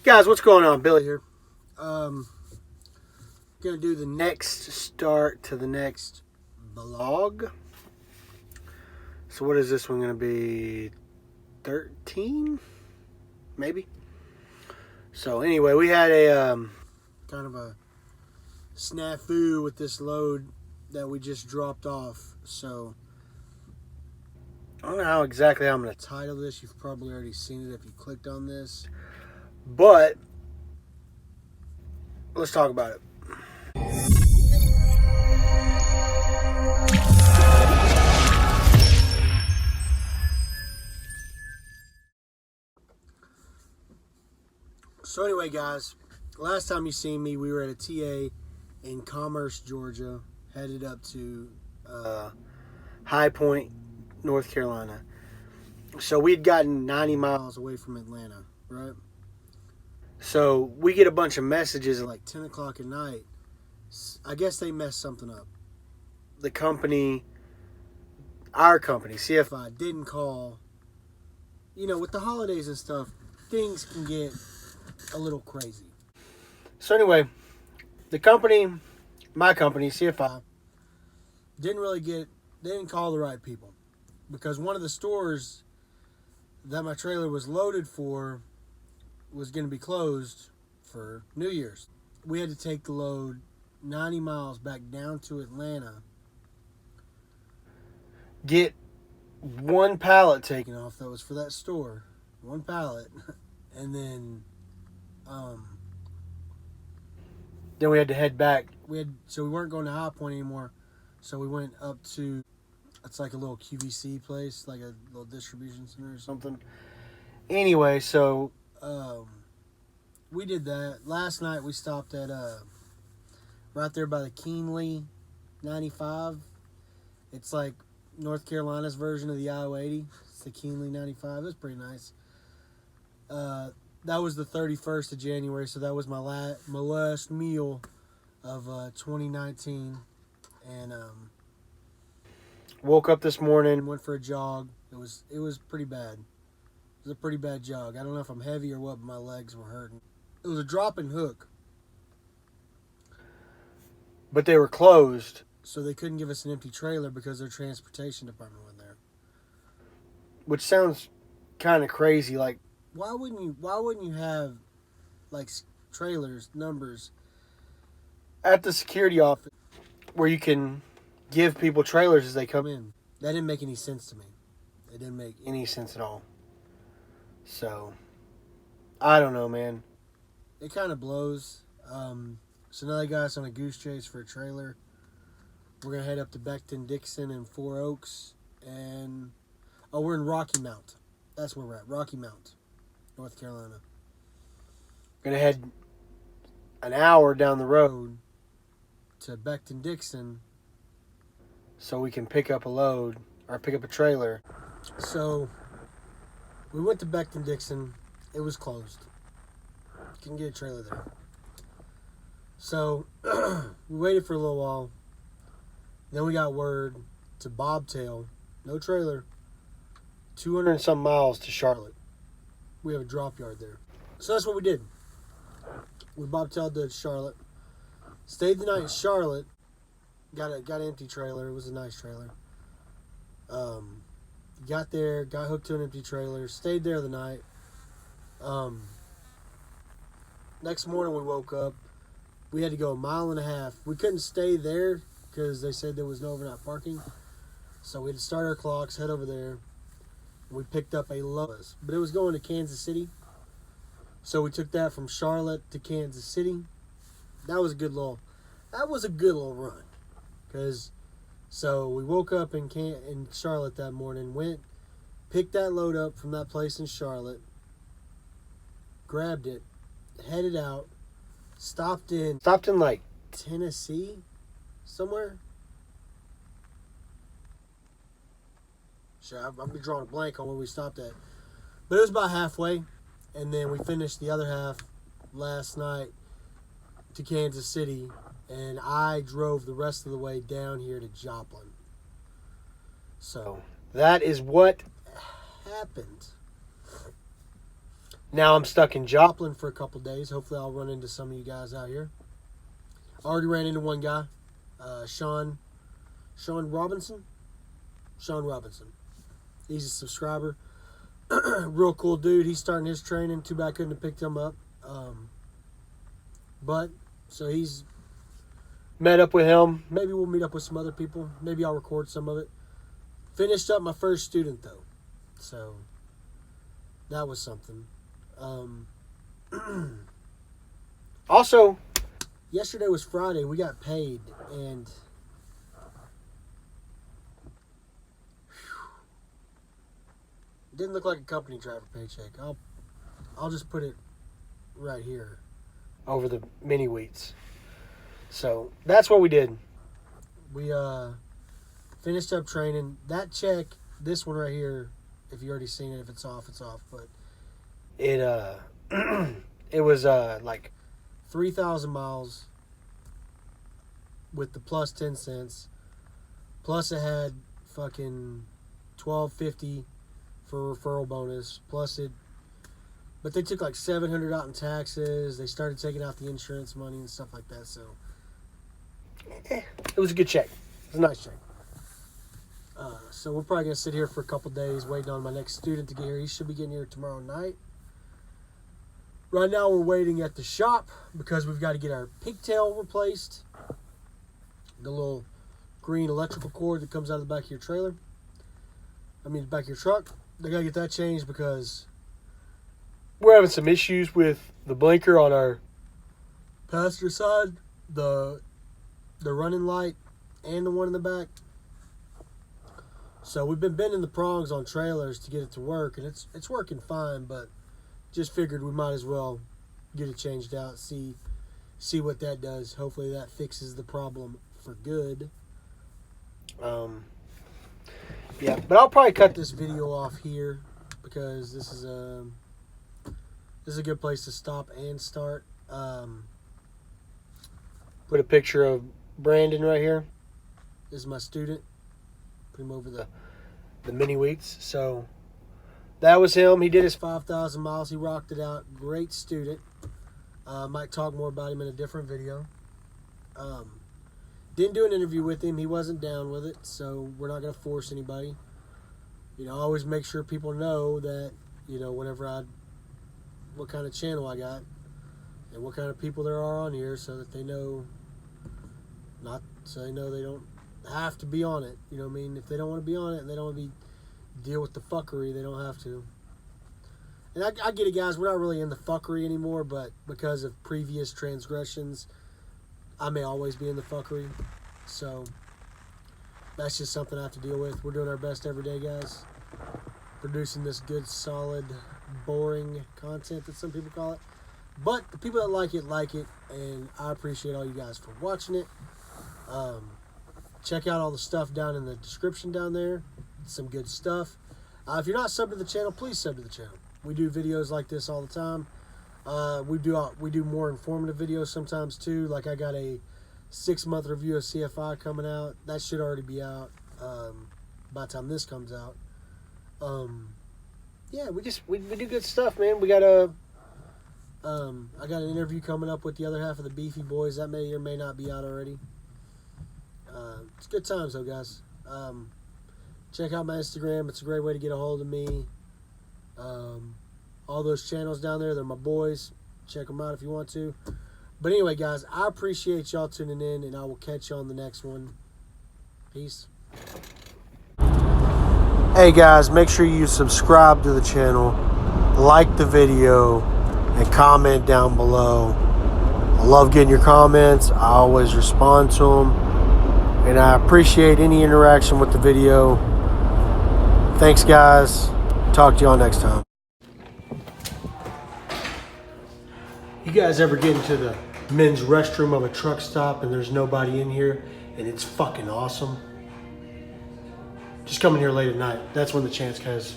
Guys, what's going on? Billy here. Gonna do the next start to the next vlog. So what is this one gonna be? 13? Maybe? So anyway, we had a kind of a snafu with this load that we just dropped off. So I don't know how exactly I'm gonna title this. You've probably already seen it if you clicked on this. But let's talk about it. So anyway, guys, last time you seen me, we were at a TA in Commerce, Georgia, headed up to High Point, North Carolina. So we'd gotten 90 miles away from Atlanta, right? So we get a bunch of messages at like 10 o'clock at night. I guess they messed something up. The company, our company, CFI, didn't call. You know, with the holidays and stuff, things can get a little crazy. So anyway, the company, my company, CFI, they didn't call the right people. Because one of the stores that my trailer was loaded for was going to be closed for New Year's. We had to take the load 90 miles back down to Atlanta, get one pallet taken off that was for that store, one pallet, and then we had to head back. So we weren't going to High Point anymore, so we went up to, it's like a little QVC place, like a little distribution center or something. Anyway, so we did that. Last night we stopped at right there by the Keenly 95. It's like North Carolina's version of the I-80. It's the Keenly 95. It's pretty nice. That was the 31st of January, so that was my last meal of 2019. And woke up this morning, went for a jog. It was pretty bad. It was a pretty bad jog. I don't know if I'm heavy or what, but my legs were hurting. It was a drop and hook, but they were closed, so they couldn't give us an empty trailer because their transportation department went there. Which sounds kind of crazy. Like, why wouldn't you have like trailers, numbers at the security office where you can give people trailers as they come in? That didn't make any sense to me. It didn't make any sense at all. So I don't know, man. It kind of blows. So now they got us on a goose chase for a trailer. We're going to head up to Becton-Dixon and Four Oaks. And, we're in Rocky Mount. That's where we're at, Rocky Mount, North Carolina. Going to head an hour down the road to Becton-Dixon so we can pick up a load, or pick up a trailer. So we went to Becton-Dixon. It was closed. Couldn't get a trailer there. So we waited for a little while. Then we got word to Bobtail, no trailer, 200 and some miles to Charlotte. We have a drop yard there. So that's what we did. We bobtailed to Charlotte. Stayed the night in Charlotte. Got an empty trailer. It was a nice trailer. Got there, got hooked to an empty trailer. Stayed there the night. Next morning we woke up. We had to go 1.5 miles. We couldn't stay there because they said there was no overnight parking. So we had to start our clocks, head over there. We picked up a load, but it was going to Kansas City. So we took that from Charlotte to Kansas City. That was a good little run. So we woke up in Charlotte that morning, went, picked that load up from that place in Charlotte, grabbed it, headed out, stopped in like Tennessee somewhere. Sure, I'll be drawing a blank on where we stopped at. But it was about halfway, and then we finished the other half last night to Kansas City, and I drove the rest of the way down here to Joplin. So that is what happened. Now I'm stuck in Joplin for a couple days. Hopefully I'll run into some of you guys out here. I already ran into one guy, Sean Robinson. Sean Robinson. He's a subscriber. Real cool dude. He's starting his training. Too bad I couldn't have picked him up. But, so he's met up with him. Maybe we'll meet up with some other people. Maybe I'll record some of it. Finished up my first student, though. So, that was something. Also, yesterday was Friday. We got paid, and it didn't look like a company driver paycheck. I'll just put it right here over the mini wheats. So that's what we did. We finished up training. That check, this one right here, if you already seen it, if it's off, it's off. But it it was like 3,000 miles with the plus 10 cents. Plus it had fucking $12.50 for referral bonus. Plus it, but they took like $700 out in taxes. They started taking out the insurance money and stuff like that. So it was a good check. It was a nice check. So we're probably gonna sit here for a couple days waiting on my next student to get here. He should be getting here tomorrow night. Right now we're waiting at the shop because we've got to get our pigtail replaced. The little green electrical cord that comes out of the back of your trailer. I mean, the back of your truck. They got to get that changed because we're having some issues with the blinker on our passenger side. The running light and the one in the back. So we've been bending the prongs on trailers to get it to work, and it's working fine, but just figured we might as well get it changed out, see what that does. Hopefully that fixes the problem for good. Yeah, but I'll probably cut this video off here because this is a good place to stop and start. Put a picture of Brandon right here. This is my student. Put him over the mini wheats. So that was him. He did his 5,000 miles. He rocked it out. Great student. Might talk more about him in a different video. Didn't do an interview with him. He wasn't down with it, so we're not going to force anybody. You know, I always make sure people know that, you know, whenever what kind of channel I got and what kind of people there are on here so that they know, they don't have to be on it. You know what I mean? If they don't want to be on it and they don't want to deal with the fuckery, they don't have to. And I get it, guys. We're not really in the fuckery anymore, but because of previous transgressions, I may always be in the fuckery. So that's just something I have to deal with. We're doing our best every day, guys. Producing this good, solid, boring content that some people call it. But the people that like it, and I appreciate all you guys for watching it. Check out all the stuff down in the description down there. Some good stuff. If you're not subbed to the channel, please sub to the channel. We do videos like this all the time. We do more informative videos sometimes too. Like I got a 6-month review of CFI coming out. That should already be out by the time this comes out. Yeah, we do good stuff, man. We got I got an interview coming up with the other half of the Beefy Boys. That may or may not be out already. It's good times though, guys. Check out my Instagram. It's a great way to get a hold of me. All those channels down there, they're my boys. Check them out if you want to. But anyway, guys, I appreciate y'all tuning in, and I will catch you on the next one. Peace. Hey, guys, make sure you subscribe to the channel, like the video, and comment down below. I love getting your comments. I always respond to them, and I appreciate any interaction with the video. Thanks, guys. Talk to y'all next time. You guys ever get into the men's restroom of a truck stop and there's nobody in here and it's fucking awesome? Just come in here late at night. That's when the chance has